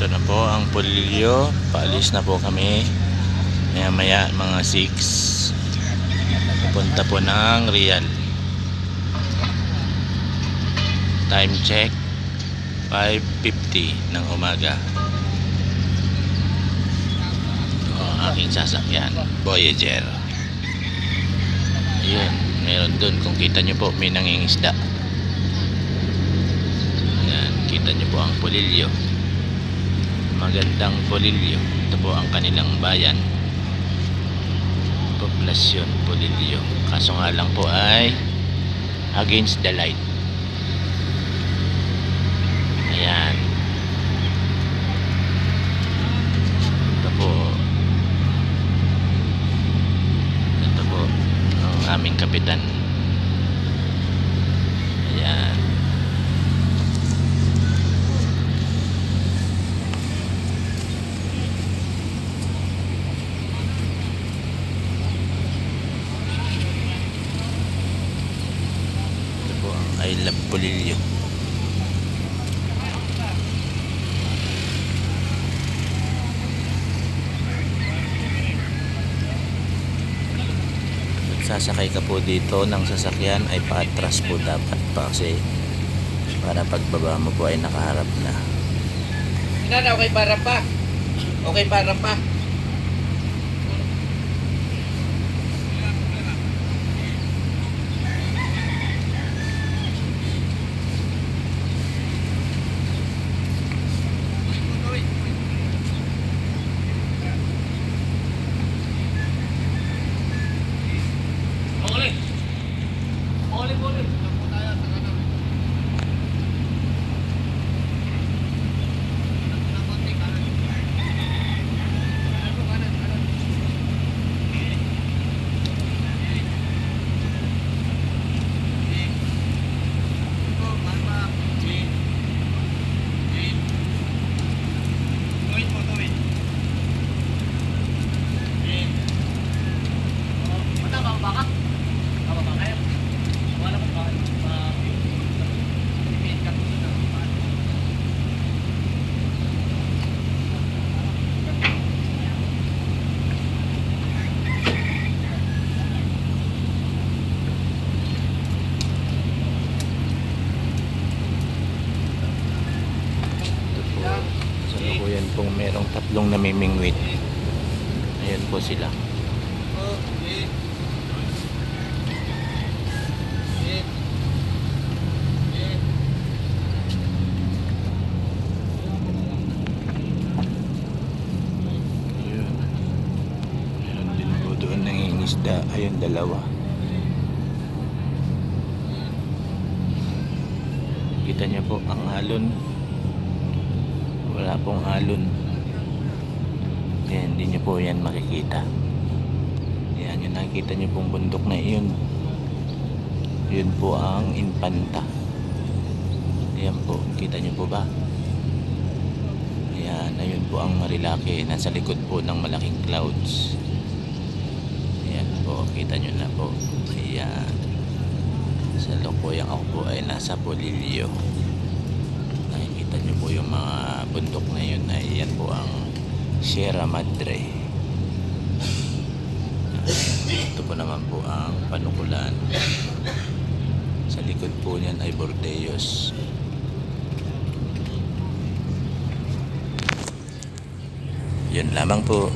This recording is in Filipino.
Ito na po ang Polillo. Paalis na po kami. Maya maya mga 6. Pupunta po ng Real. Time check 5:50 ng umaga. Ito ang aking sasakyan, Voyager. Ayun, meron dun. Kung kita nyo po, may nangingisda. Ayan, kita nyo po ang Polillo. Magandang Polillo. Ito po ang kanilang bayan. Poblasyon Polillo. Kaso nga lang po ay against the light. Ayan. Ito po ang aming kapitan. Ayan. Ito po ang I Love Polillo. Sasakay ka po dito ng sasakyan ay paatras po dapat pa kasi para pagbaba mo po ay nakaharap na. Inana, okay para pa. Okay para pa. Yan pong merong tatlong namimingwit. Ayan po sila. Ayun. Meron din po doon nangingisda. Ayun, dalawa. Kita niyo po ang alon. Wala pong alon. Yan, hindi nyo po yan makikita. Yan, yung nakikita nyo pong bundok na yun. Yun po ang Infanta. Yan po, kita nyo po ba? Yan, ayun po ang Marilake. Nasa likod po ng malaking clouds. Yan po, kita nyo na po. Ayan. Sa lukuyang ako po ay nasa Polillo. Nakikita nyo po yung mga bundok na yun. Ayan po ang Sierra Madre. Ito po naman po ang Panukulan. Sa likod po niyan ay Bordeos. Yun lamang po.